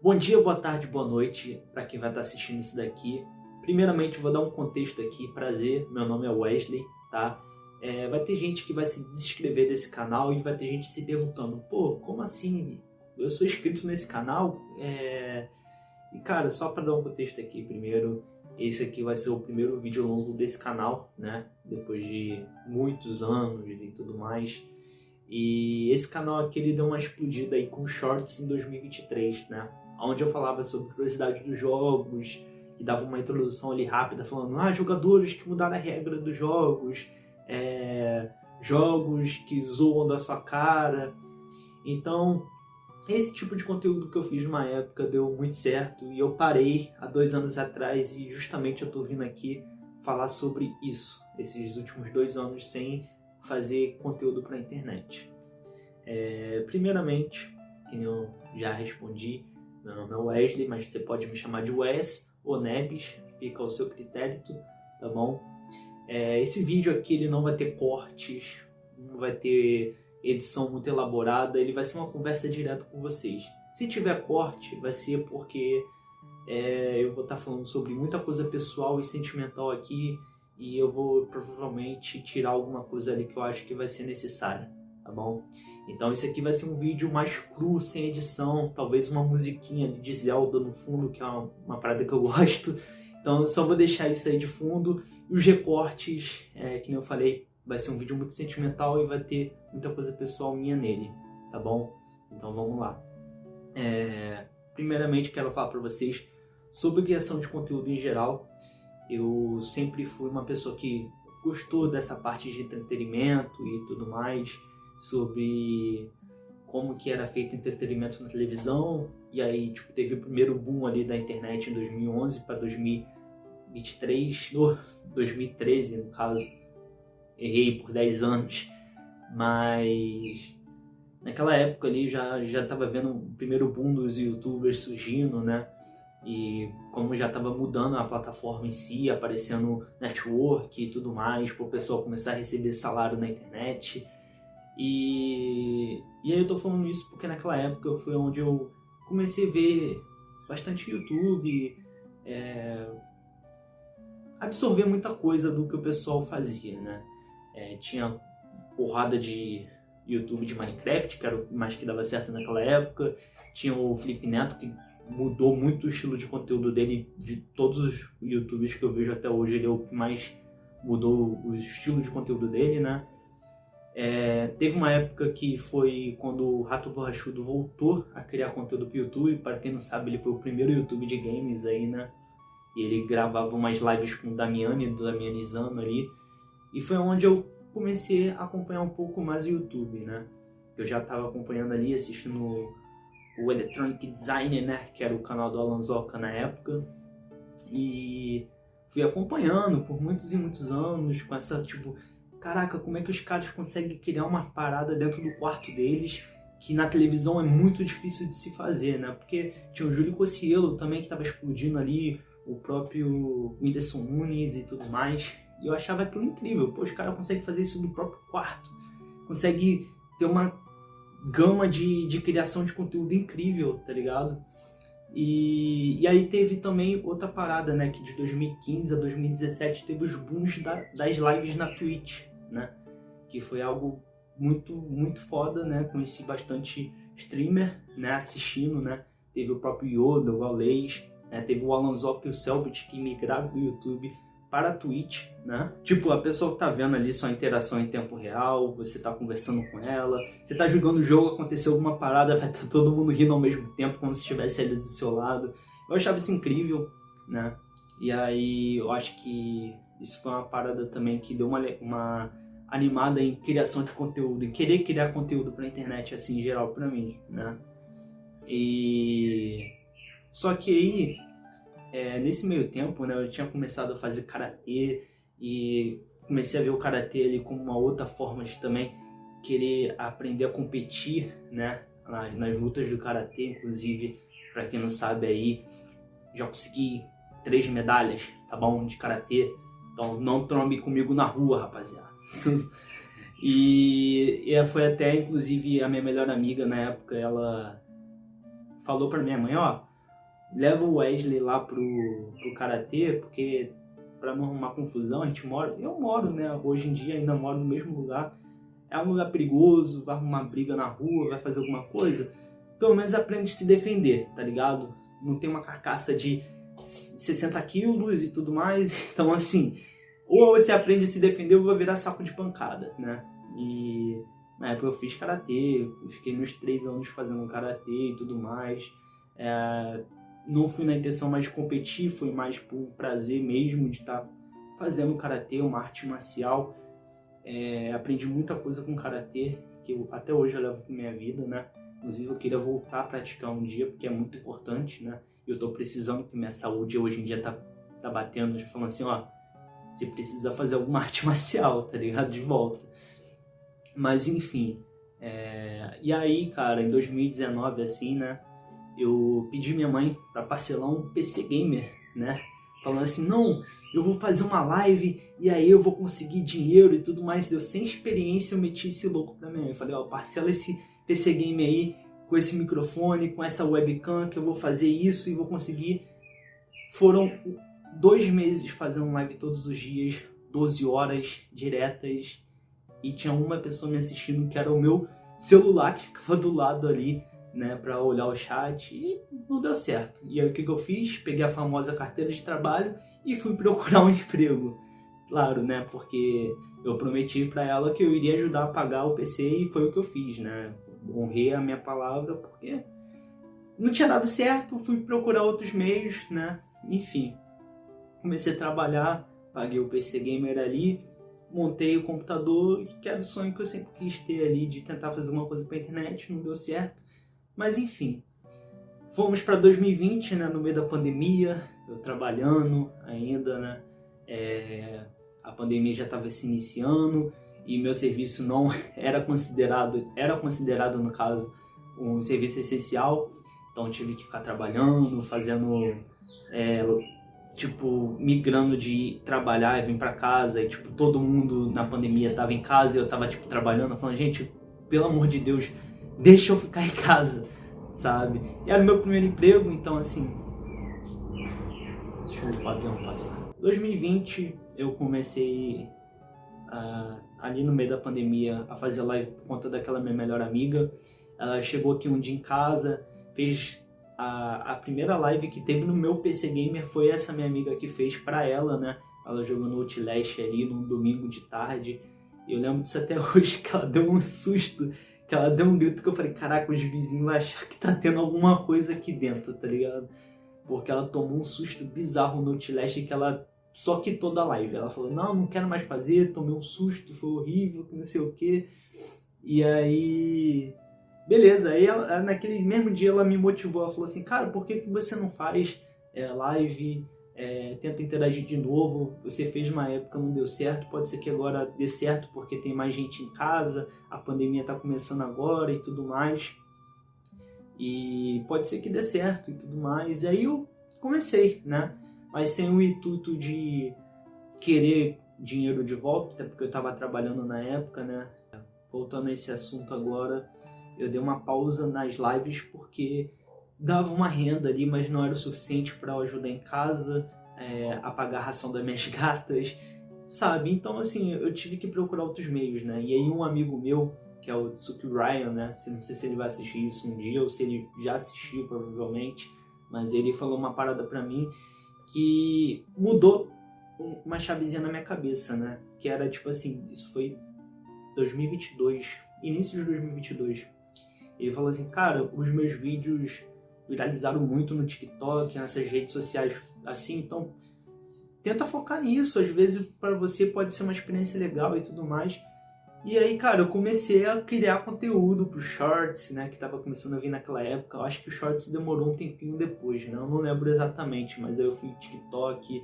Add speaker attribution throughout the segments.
Speaker 1: Bom dia, boa tarde, boa noite para quem vai estar assistindo isso daqui. Primeiramente, vou dar um contexto aqui. Prazer, meu nome é Wesley, tá? Vai ter gente que vai se desinscrever desse canal e vai ter gente se perguntando: pô, como assim? Eu sou inscrito nesse canal? E cara, só para dar um contexto aqui primeiro, esse aqui vai ser o primeiro vídeo longo desse canal, né? Depois de muitos anos e tudo mais. E esse canal aqui ele deu uma explodida aí com shorts em 2023, né? Onde eu falava sobre curiosidade dos jogos, e dava uma introdução ali rápida falando, jogadores que mudaram a regra dos jogos, jogos que zoam da sua cara. Então, esse tipo de conteúdo que eu fiz numa época deu muito certo e eu parei há 2 anos atrás e justamente eu tô vindo aqui falar sobre isso, esses últimos 2 anos sem fazer conteúdo para a internet. Primeiramente, que eu já respondi, meu nome é Wesley, mas você pode me chamar de Wes ou Nebis, fica ao seu critério, tá bom? Esse vídeo aqui ele não vai ter cortes, não vai ter edição muito elaborada, ele vai ser uma conversa direto com vocês. Se tiver corte, vai ser porque eu vou estar falando sobre muita coisa pessoal e sentimental aqui e eu vou provavelmente tirar alguma coisa ali que eu acho que vai ser necessária, tá bom? Então esse aqui vai ser um vídeo mais cru, sem edição, talvez uma musiquinha de Zelda no fundo, que é uma parada que eu gosto. Então eu só vou deixar isso aí de fundo. E os recortes, que nem eu falei, vai ser um vídeo muito sentimental e vai ter muita coisa pessoal minha nele, tá bom? Então vamos lá. Primeiramente quero falar para vocês sobre criação de conteúdo em geral. Eu sempre fui uma pessoa que gostou dessa parte de entretenimento e tudo mais, sobre como que era feito entretenimento na televisão, e aí tipo, teve o primeiro boom ali da internet em 2011 para 2023, 2013 no caso, errei por 10 anos, mas naquela época ali já estava vendo o primeiro boom dos youtubers surgindo, né? E como já estava mudando a plataforma em si, aparecendo network e tudo mais, para o pessoal começar a receber salário na internet. E aí eu tô falando isso porque naquela época foi onde eu comecei a ver bastante YouTube, absorver muita coisa do que o pessoal fazia, né? Tinha porrada de YouTube de Minecraft, que era o mais que dava certo naquela época. Tinha o Felipe Neto, que mudou muito o estilo de conteúdo dele, de todos os YouTubers que eu vejo até hoje, ele é o que mais mudou o estilo de conteúdo dele, né? Teve uma época que foi quando o Rato Borrachudo voltou a criar conteúdo para o YouTube. Para quem não sabe, ele foi o primeiro YouTube de games aí, né? E ele gravava umas lives com o Damiani, do Damianizando ali. E foi onde eu comecei a acompanhar um pouco mais o YouTube, né? Eu já estava acompanhando ali, assistindo o Electronic Designer, né? Que era o canal do Alan Zoca na época. E fui acompanhando por muitos e muitos anos com essa, tipo... Caraca, como é que os caras conseguem criar uma parada dentro do quarto deles que na televisão é muito difícil de se fazer, né? Porque tinha o Júlio Cocielo também que estava explodindo ali, o próprio Whindersson Nunes e tudo mais. E eu achava aquilo incrível. Pô, os caras conseguem fazer isso no próprio quarto. Conseguem ter uma gama de criação de conteúdo incrível, tá ligado? E aí teve também outra parada, né? Que de 2015 a 2017 teve os booms das lives na Twitch, né? Que foi algo muito, muito foda, né? Conheci bastante streamer, né? Assistindo, né? Teve o próprio Yoda, o Aleix, né? Teve o Alan Zoc e o Selbit que migraram do YouTube para a Twitch, né? Tipo, a pessoa que tá vendo ali sua interação em tempo real, você tá conversando com ela, você tá jogando o jogo, aconteceu alguma parada, vai estar todo mundo rindo ao mesmo tempo, como se estivesse ali do seu lado. Eu achava isso incrível, né? E aí eu acho que isso foi uma parada também que deu uma animada em criação de conteúdo, em querer criar conteúdo pra internet, assim, em geral, pra mim, né? E... Só que aí... nesse meio tempo, né, eu tinha começado a fazer karatê e comecei a ver o karatê ali como uma outra forma de também querer aprender a competir, né, nas lutas do karatê. Inclusive, para quem não sabe aí, já consegui 3 medalhas, tá bom, de karatê. Então não trombe comigo na rua, rapaziada. E foi até, inclusive, a minha melhor amiga na época, ela falou pra minha mãe, ó, leva o Wesley lá pro karatê, porque para não arrumar confusão, eu moro, né, hoje em dia ainda moro no mesmo lugar, é um lugar perigoso, vai arrumar briga na rua, vai fazer alguma coisa, pelo menos aprende a se defender, tá ligado? Não tem uma carcaça de 60 quilos e tudo mais, então assim, ou você aprende a se defender ou vai virar saco de pancada, né? E na época eu fiz karatê, eu fiquei nos 3 anos fazendo karatê e tudo mais. Não fui na intenção mais de competir, foi mais por prazer mesmo de estar fazendo karatê, uma arte marcial. Aprendi muita coisa com karatê, que até hoje eu levo pra minha vida, né? Inclusive eu queria voltar a praticar um dia, porque é muito importante, né? Eu tô precisando, que minha saúde hoje em dia tá batendo, falando assim, ó, você precisa fazer alguma arte marcial, tá ligado? De volta. Mas enfim, e aí, cara, em 2019, assim, né, eu pedi minha mãe pra parcelar um PC Gamer, né, falando assim, não, eu vou fazer uma live e aí eu vou conseguir dinheiro e tudo mais. Eu sem experiência, eu meti esse louco pra minha mãe. Eu falei, ó, parcela esse PC Gamer aí, com esse microfone, com essa webcam, que eu vou fazer isso e vou conseguir. Foram 2 meses fazendo live todos os dias, 12 horas diretas, e tinha uma pessoa me assistindo, que era o meu celular, que ficava do lado ali, né, pra olhar o chat, e não deu certo. E aí o que eu fiz? Peguei a famosa carteira de trabalho e fui procurar um emprego. Claro, né, porque eu prometi pra ela que eu iria ajudar a pagar o PC e foi o que eu fiz, né. Honrei a minha palavra, porque não tinha dado certo, fui procurar outros meios, né, enfim. Comecei a trabalhar, paguei o PC Gamer ali, montei o computador, que era o sonho que eu sempre quis ter ali, de tentar fazer uma coisa pra internet, não deu certo. Mas enfim, fomos para 2020, né, no meio da pandemia, eu trabalhando ainda, né, a pandemia já estava se iniciando e meu serviço não era considerado no caso um serviço essencial, então eu tive que ficar trabalhando, fazendo, tipo, migrando de trabalhar e vir para casa, e tipo, todo mundo na pandemia estava em casa e eu estava tipo trabalhando, falando, gente, pelo amor de Deus, deixa eu ficar em casa, sabe? E era o meu primeiro emprego, então assim, deixa o avião passar. 2020 eu comecei ali no meio da pandemia a fazer live por conta daquela minha melhor amiga. Ela chegou aqui um dia em casa, fez a primeira live que teve no meu PC Gamer, foi essa minha amiga que fez pra ela, né? Ela jogou no Outlast ali num domingo de tarde. Eu lembro disso até hoje, que ela deu um susto, que ela deu um grito, que eu falei, caraca, os vizinhos vão achar que tá tendo alguma coisa aqui dentro, tá ligado? Porque ela tomou um susto bizarro no Outlast, que ela só quitou da live. Ela falou, não quero mais fazer, tomei um susto, foi horrível, não sei o quê. E aí, beleza, aí ela, naquele mesmo dia ela me motivou, ela falou assim, cara, por que você não faz live, tenta interagir de novo, você fez uma época, não deu certo, pode ser que agora dê certo porque tem mais gente em casa, a pandemia tá começando agora e tudo mais, e pode ser que dê certo e tudo mais. E aí eu comecei, né, mas sem o intuito de querer dinheiro de volta, até porque eu tava trabalhando na época, né. Voltando a esse assunto agora, eu dei uma pausa nas lives porque dava uma renda ali, mas não era o suficiente para eu ajudar em casa, a pagar a ração das minhas gatas, sabe? Então, assim, eu tive que procurar outros meios, né? E aí um amigo meu, que é o Tsuki Ryan, né? Não sei se ele vai assistir isso um dia ou se ele já assistiu, provavelmente, mas ele falou uma parada pra mim que mudou uma chavezinha na minha cabeça, né? Que era tipo assim, isso foi 2022, início de 2022. Ele falou assim, cara, os meus vídeos viralizaram muito no TikTok, nessas redes sociais assim, então tenta focar nisso, às vezes para você pode ser uma experiência legal e tudo mais. E aí, cara, eu comecei a criar conteúdo pro Shorts, né, que tava começando a vir naquela época. Eu acho que o Shorts demorou um tempinho depois, né, eu não lembro exatamente, mas aí eu fui TikTok,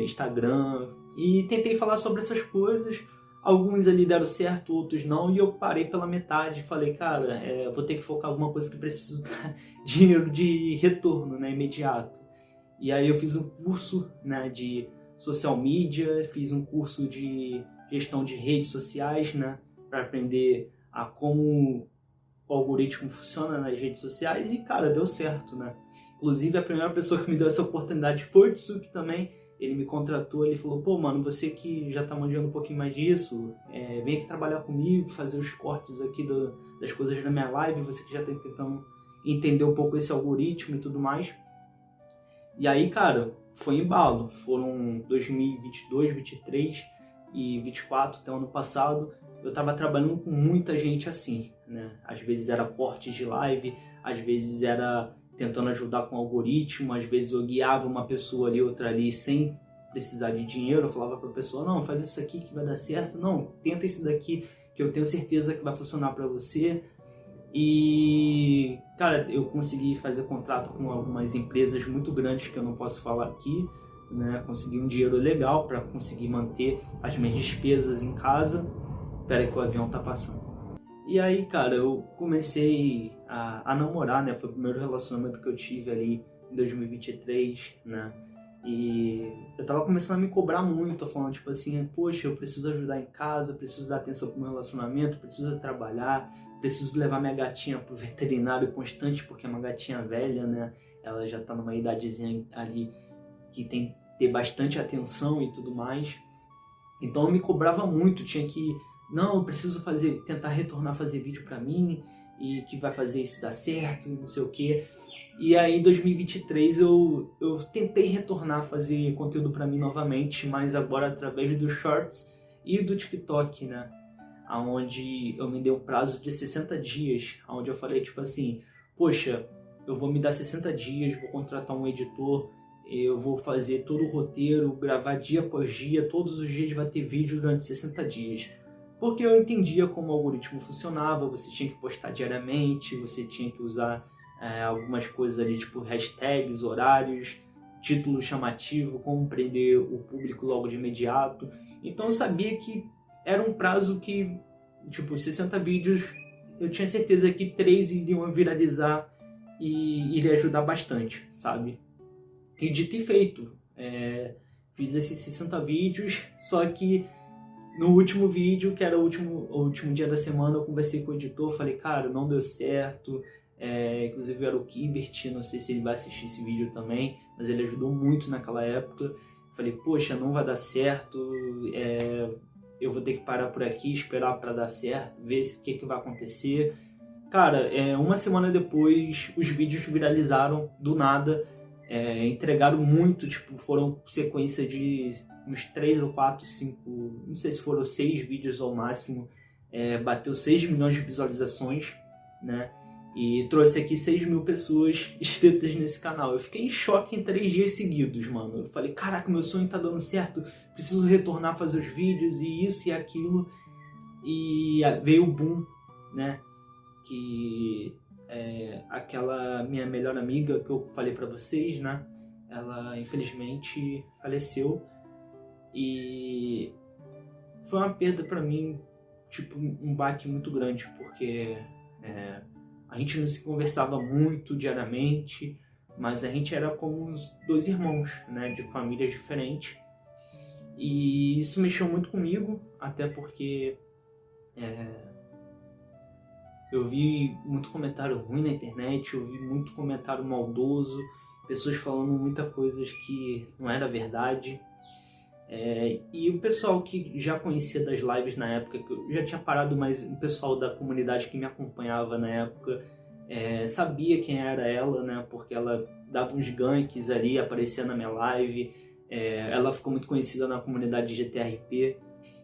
Speaker 1: Instagram, e tentei falar sobre essas coisas. Alguns ali deram certo, outros não, e eu parei pela metade e falei, cara, vou ter que focar em alguma coisa que preciso dar dinheiro de retorno, né, imediato. E aí eu fiz um curso, né, de social media, fiz um curso de gestão de redes sociais, né, para aprender como o algoritmo funciona nas redes sociais e, cara, deu certo, né. Inclusive, a primeira pessoa que me deu essa oportunidade foi o Tsuki também. Ele me contratou, ele falou, pô, mano, você que já tá manjando um pouquinho mais disso, vem aqui trabalhar comigo, fazer os cortes aqui das coisas da minha live, você que já tá tentando entender um pouco esse algoritmo e tudo mais. E aí, cara, foi embalo. Foram 2022, 23 e 24 até o ano passado. Eu tava trabalhando com muita gente assim, né? Às vezes era cortes de live, às vezes era tentando ajudar com o algoritmo, às vezes eu guiava uma pessoa ali, outra ali, sem precisar de dinheiro. Eu falava pra pessoa, não, faz isso aqui que vai dar certo, não, tenta esse daqui que eu tenho certeza que vai funcionar pra você. E, cara, eu consegui fazer contrato com algumas empresas muito grandes que eu não posso falar aqui, né? Consegui um dinheiro legal para conseguir manter as minhas despesas em casa. Espera que o avião tá passando. E aí, cara, eu comecei a namorar, né? Foi o primeiro relacionamento que eu tive ali em 2023, né? E eu tava começando a me cobrar muito, falando tipo assim, poxa, eu preciso ajudar em casa, preciso dar atenção pro meu relacionamento, preciso trabalhar, preciso levar minha gatinha pro veterinário constante, porque é uma gatinha velha, né? Ela já tá numa idadezinha ali que tem que ter bastante atenção e tudo mais. Então eu me cobrava muito, tinha que, não, eu preciso tentar retornar a fazer vídeo pra mim, e que vai fazer isso dar certo, e não sei o quê. E aí em 2023 eu tentei retornar a fazer conteúdo pra mim novamente, mas agora através dos Shorts e do TikTok, né? Onde eu me dei um prazo de 60 dias, onde eu falei tipo assim, poxa, eu vou me dar 60 dias, vou contratar um editor, eu vou fazer todo o roteiro, gravar dia após dia, todos os dias vai ter vídeo durante 60 dias. Porque eu entendia como o algoritmo funcionava, você tinha que postar diariamente, você tinha que usar algumas coisas ali, tipo hashtags, horários, título chamativo, como prender o público logo de imediato. Então eu sabia que era um prazo que, tipo, 60 vídeos, eu tinha certeza que 3 iriam viralizar e iria ajudar bastante, sabe? E dito e feito, fiz esses 60 vídeos, só que no último vídeo, que era o último dia da semana, eu conversei com o editor, falei, cara, não deu certo, inclusive era o Kibert, não sei se ele vai assistir esse vídeo também, mas ele ajudou muito naquela época. Falei, poxa, não vai dar certo, eu vou ter que parar por aqui, esperar para dar certo, ver o que vai acontecer. Cara, uma semana depois, os vídeos viralizaram do nada, entregaram muito, tipo, foram sequência de uns 3 ou 4, 5, não sei se foram 6 vídeos ao máximo, bateu 6 milhões de visualizações, né? E trouxe aqui 6 mil pessoas inscritas nesse canal. Eu fiquei em choque em 3 dias seguidos, mano. Eu falei, caraca, meu sonho tá dando certo, preciso retornar a fazer os vídeos e isso e aquilo. E veio o boom, né? Que aquela minha melhor amiga que eu falei pra vocês, né? Ela infelizmente faleceu. E foi uma perda pra mim, tipo, um baque muito grande, porque a gente não se conversava muito diariamente, mas a gente era como os 2 irmãos, né, de famílias diferentes. E isso mexeu muito comigo, até porque eu vi muito comentário ruim na internet, eu vi muito comentário maldoso, pessoas falando muitas coisas que não era verdade. E o pessoal que já conhecia das lives na época, que eu já tinha parado, mas o pessoal da comunidade que me acompanhava na época sabia quem era ela, né? Porque ela dava uns ganks ali, aparecia na minha live. Ela ficou muito conhecida na comunidade de GTRP,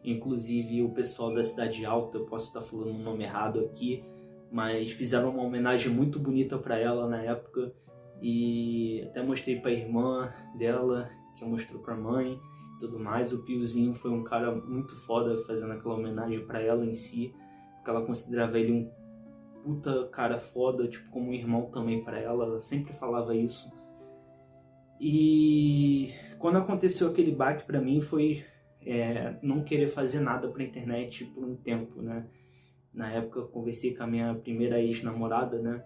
Speaker 1: inclusive o pessoal da Cidade Alta, eu posso estar falando um nome errado aqui, mas fizeram uma homenagem muito bonita para ela na época, e até mostrei para a irmã dela, que mostrou para a mãe, tudo mais. O Piozinho foi um cara muito foda fazendo aquela homenagem para ela em si, porque ela considerava ele um puta cara foda, tipo, como um irmão também para ela. Ela sempre falava isso. E quando aconteceu aquele baque para mim foi não querer fazer nada pra internet por um tempo, né? Na época eu conversei com a minha primeira ex-namorada, né?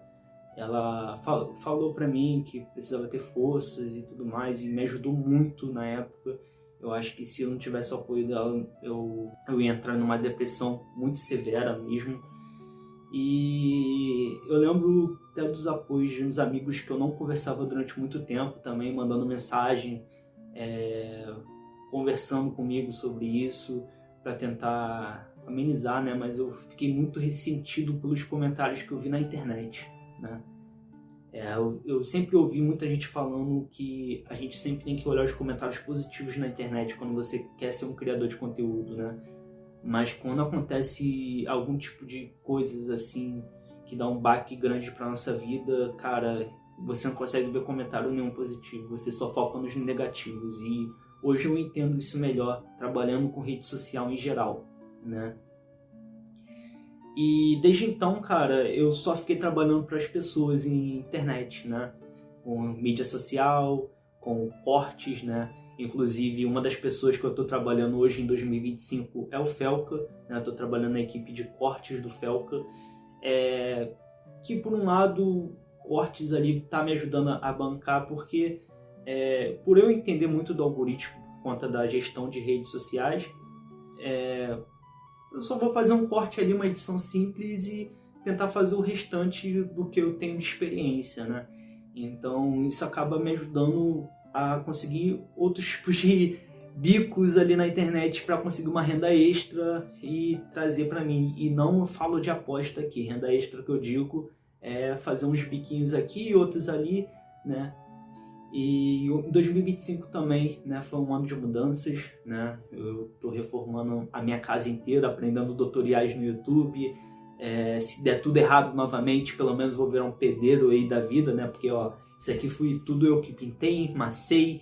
Speaker 1: Ela falou pra mim que precisava ter forças e tudo mais, e me ajudou muito na época. Eu acho que se eu não tivesse o apoio dela, eu ia entrar numa depressão muito severa mesmo. E eu lembro até dos apoios de uns amigos que eu não conversava durante muito tempo também, mandando mensagem, conversando comigo sobre isso, para tentar amenizar, né? Mas eu fiquei muito ressentido pelos comentários que eu vi na internet, né? Eu sempre ouvi muita gente falando que a gente sempre tem que olhar os comentários positivos na internet quando você quer ser um criador de conteúdo, né? Mas quando acontece algum tipo de coisas assim que dá um baque grande para nossa vida, cara, você não consegue ver comentário nenhum positivo, você só foca nos negativos. E hoje eu entendo isso melhor trabalhando com rede social em geral, né? E desde então, cara, eu só fiquei trabalhando para as pessoas em internet, né? Com mídia social, com cortes, né? Inclusive, uma das pessoas que eu estou trabalhando hoje em 2025 é o Felca, né? Estou trabalhando na equipe de cortes do Felca, que por um lado, cortes ali tá me ajudando a bancar, porque por eu entender muito do algoritmo por conta da gestão de redes sociais, eu só vou fazer um corte ali, uma edição simples e tentar fazer o restante do que eu tenho de experiência, né? Então isso acaba me ajudando a conseguir outros tipos de bicos ali na internet para conseguir uma renda extra e trazer para mim. E não falo de aposta aqui, renda extra que eu digo é fazer uns biquinhos aqui e outros ali, né? E em 2025 também, né, foi um ano de mudanças, né? Eu tô reformando a minha casa inteira, aprendendo tutoriais no YouTube. Se der tudo errado novamente, pelo menos vou virar um pedreiro aí da vida, né? Porque, ó, isso aqui foi tudo eu que pintei, macei,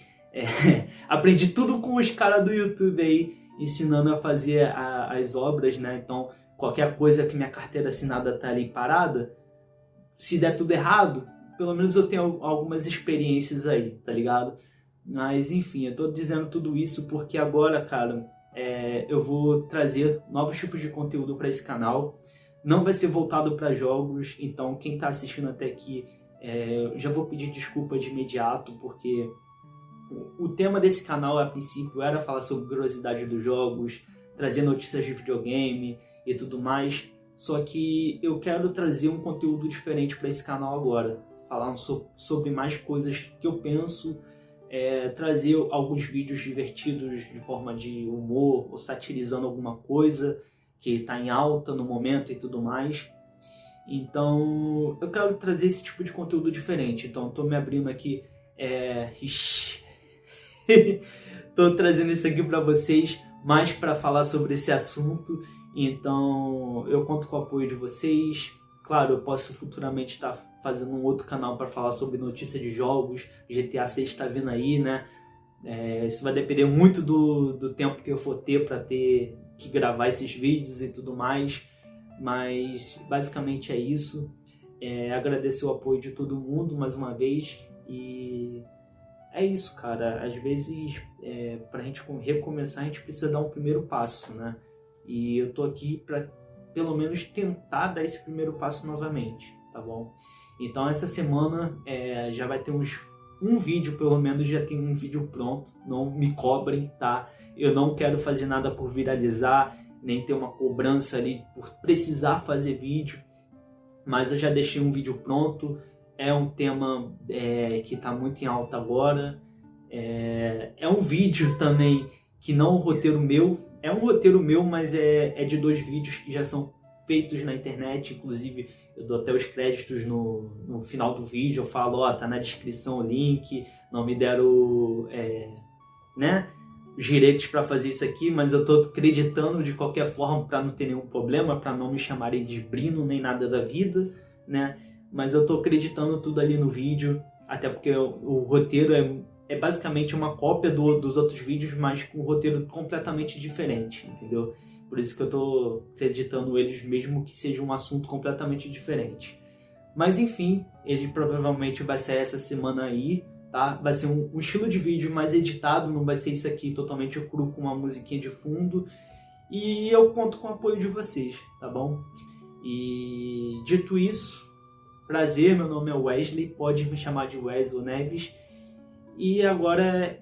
Speaker 1: aprendi tudo com os caras do YouTube aí, ensinando a fazer as obras, né? Então, qualquer coisa que minha carteira assinada tá ali parada, se der tudo errado, pelo menos eu tenho algumas experiências aí, tá ligado? Mas enfim, eu tô dizendo tudo isso porque agora, cara, eu vou trazer novos tipos de conteúdo para esse canal. Não vai ser voltado para jogos, então quem tá assistindo até aqui, já vou pedir desculpa de imediato, porque o tema desse canal, a princípio, era falar sobre curiosidade dos jogos, trazer notícias de videogame e tudo mais. Só que eu quero trazer um conteúdo diferente para esse canal agora. Falar sobre mais coisas que eu penso, trazer alguns vídeos divertidos de forma de humor ou satirizando alguma coisa que está em alta no momento e tudo mais. Então eu quero trazer esse tipo de conteúdo diferente. Então estou me abrindo aqui, estou trazendo isso aqui para vocês, mais para falar sobre esse assunto. Então eu conto com o apoio de vocês. Claro, eu posso futuramente estar fazendo um outro canal para falar sobre notícia de jogos. GTA 6 está vindo aí, né? Isso vai depender muito do tempo que eu for ter para ter que gravar esses vídeos e tudo mais. Mas basicamente é isso. Agradecer o apoio de todo mundo mais uma vez. E é isso, cara. Às vezes, para a gente recomeçar, a gente precisa dar um primeiro passo, né? E eu tô aqui para pelo menos tentar dar esse primeiro passo novamente, tá bom? Então essa semana já vai ter um vídeo, pelo menos já tem um vídeo pronto. Não me cobrem, tá? Eu não quero fazer nada por viralizar, nem ter uma cobrança ali por precisar fazer vídeo. Mas eu já deixei um vídeo pronto. É um tema que tá muito em alta agora. É um vídeo também que não é um roteiro meu. É um roteiro meu, mas é de 2 vídeos que já são feitos na internet. Inclusive, eu dou até os créditos no final do vídeo. Eu falo, ó, tá na descrição o link. Não me deram, né, os direitos para fazer isso aqui, mas eu tô acreditando de qualquer forma para não ter nenhum problema, para não me chamarem de Brino nem nada da vida, né? Mas eu tô acreditando tudo ali no vídeo, até porque o roteiro é basicamente uma cópia dos outros vídeos, mas com um roteiro completamente diferente, entendeu? Por isso que eu tô acreditando eles, mesmo que seja um assunto completamente diferente. Mas enfim, ele provavelmente vai sair essa semana aí, tá? Vai ser um estilo de vídeo mais editado, não vai ser isso aqui totalmente cru com uma musiquinha de fundo. E eu conto com o apoio de vocês, tá bom? E dito isso, prazer, meu nome é Wesley, pode me chamar de Wes ou Neves. E agora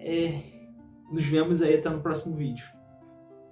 Speaker 1: nos vemos aí até no próximo vídeo.